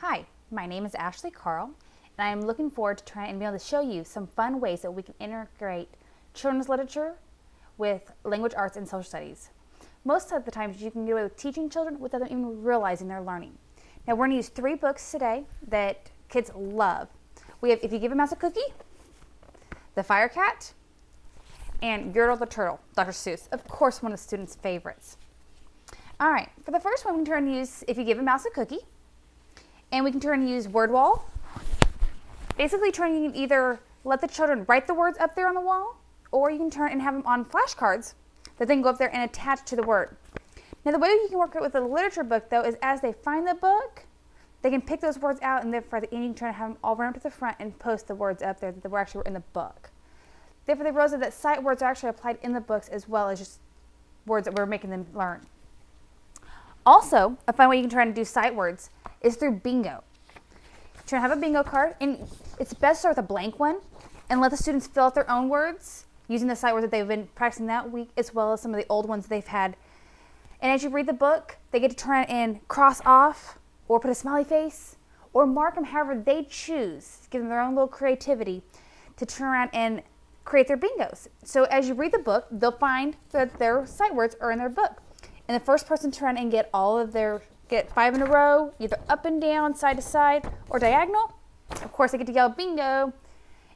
Hi, my name is Ashley Carl, and I am looking forward to trying and being able to show you some fun ways that we can integrate children's literature with language arts and social studies. Most of the times you can get away with teaching children without them even realizing they're learning. Now we're going to use 3 books today that kids love. We have If You Give a Mouse a Cookie, The Fire Cat, and Yertle the Turtle, Dr. Seuss, of course one of the students' favorites. All right, for the first one we can turn and use If You Give a Mouse a Cookie, and we can turn and use Word Wall. Basically turn, you can either let the children write the words up there on the wall, or you can turn and have them on flashcards that then go up there and attach to the word. Now the way you can work it with a literature book though is as they find the book, they can pick those words out, and then for the end you can try to have them all run up to the front and post the words up there that were actually in the book. Therefore, they realize that sight words are actually applied in the books as well as just words that we're making them learn. Also, a fun way you can try to do sight words is through bingo. Try to have a bingo card, and it's best to start with a blank one and let the students fill out their own words using the sight words that they've been practicing that week as well as some of the old ones they've had. And as you read the book, they get to try and cross off or put a smiley face or mark them however they choose, give them their own little creativity to turn around and create their bingos. So as you read the book, they'll find that their sight words are in their book. And the first person to try and get 5 in a row, either up and down, side to side, or diagonal, of course they get to yell bingo.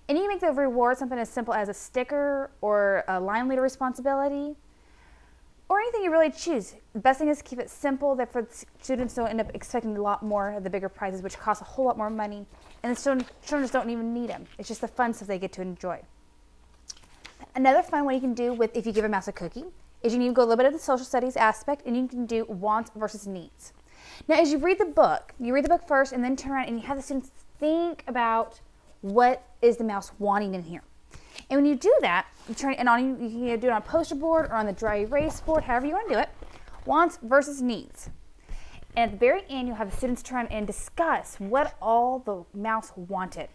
And you can make the reward something as simple as a sticker or a line leader responsibility, or anything you really choose. The best thing is to keep it simple, that for students don't end up expecting a lot more of the bigger prizes, which cost a whole lot more money, and the children just don't even need them. It's just the fun stuff they get to enjoy. Another fun one you can do with If You Give a Mouse a Cookie is you need to go a little bit of the social studies aspect, and you can do wants versus needs. Now as you read the book first and then turn around and you have the students think about what is the mouse wanting in here. And when you do that, you can either do it on a poster board or on the dry erase board, however you want to do it, wants versus needs. And at the very end, you'll have the students turn and discuss what all the mouse wanted.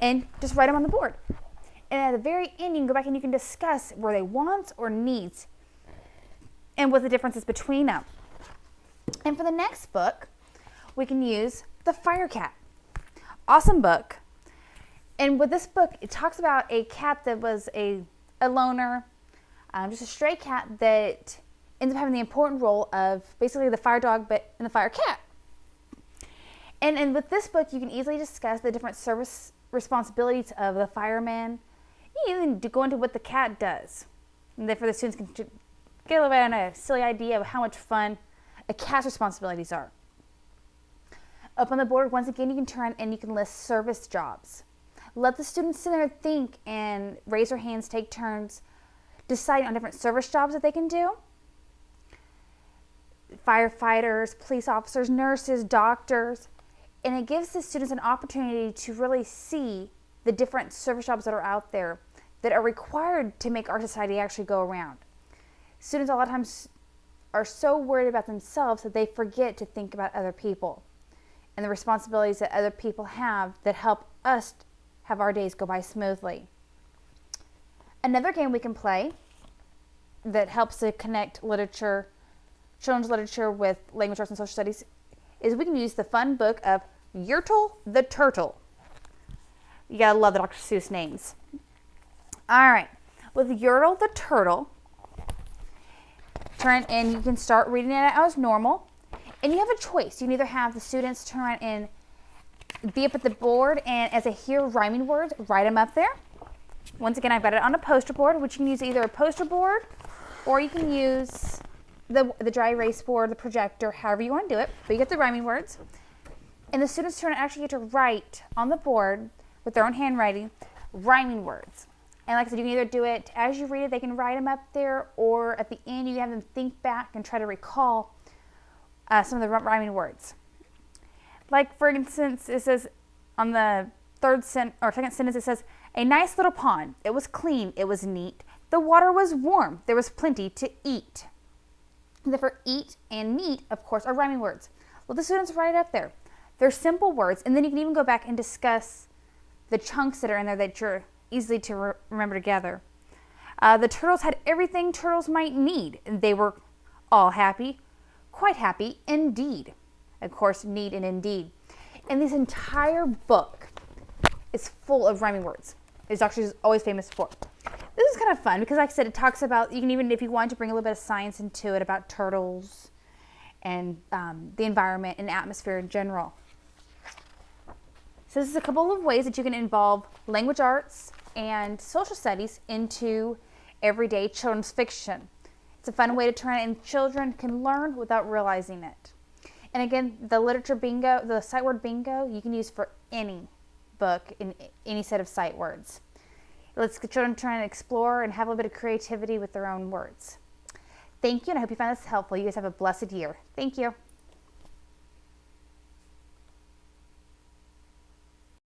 And just write them on the board. And at the very end, you can go back and you can discuss were they wants or needs and what the difference is between them. And for the next book, we can use The Fire Cat. Awesome book. And with this book, it talks about a cat that was a loner, just a stray cat that ends up having the important role of basically the fire dog, but in the fire cat. And with this book, you can easily discuss the different service responsibilities of the fireman. You can even go into what the cat does. And therefore the students can get a little bit on a silly idea of how much fun a cat's responsibilities are. Up on the board, once again, you can turn and you can list service jobs. Let the students sit there and think and raise their hands, take turns, deciding on different service jobs that they can do. Firefighters, police officers, nurses, doctors. And it gives the students an opportunity to really see the different service jobs that are out there that are required to make our society actually go around. Students a lot of times are so worried about themselves that they forget to think about other people and the responsibilities that other people have that help us have our days go by smoothly. Another game we can play that helps to connect literature, children's literature with language arts and social studies is we can use the fun book of Yertle the Turtle. You gotta love the Dr. Seuss names. All right, with Yertle the Turtle, turn and you can start reading it as normal. And you have a choice. You can either have the students turn around and be up at the board, and as they hear rhyming words, write them up there. Once again, I've got it on a poster board, which you can use either a poster board or you can use the dry erase board, the projector, however you want to do it. But you get the rhyming words. And the students turn and actually get to write on the board with their own handwriting rhyming words. And like I said, you can either do it as you read it, they can write them up there, or at the end you can have them think back and try to recall some of the rhyming words. Like for instance, it says on the second sentence, it says, a nice little pond. It was clean. It was neat. The water was warm. There was plenty to eat. And therefore, eat and neat, of course, are rhyming words. Let the students write it up there. They're simple words, and then you can even go back and discuss the chunks that are in there that you're easily to remember together. The turtles had everything turtles might need, and they were all happy, quite happy indeed. of course, need and indeed. And this entire book is full of rhyming words. It's actually always famous for. This is kind of fun because, like I said, it talks about, you can even, if you want to bring a little bit of science into it, about turtles and the environment and atmosphere in general. So this is a couple of ways that you can involve language arts and social studies into everyday children's fiction. It's a fun way to turn it, and children can learn without realizing it. And again, the literature bingo, the sight word bingo, you can use for any book in any set of sight words. Let's get children try and explore and have a little bit of creativity with their own words. Thank you, and I hope you found this helpful. You guys have a blessed year. Thank you.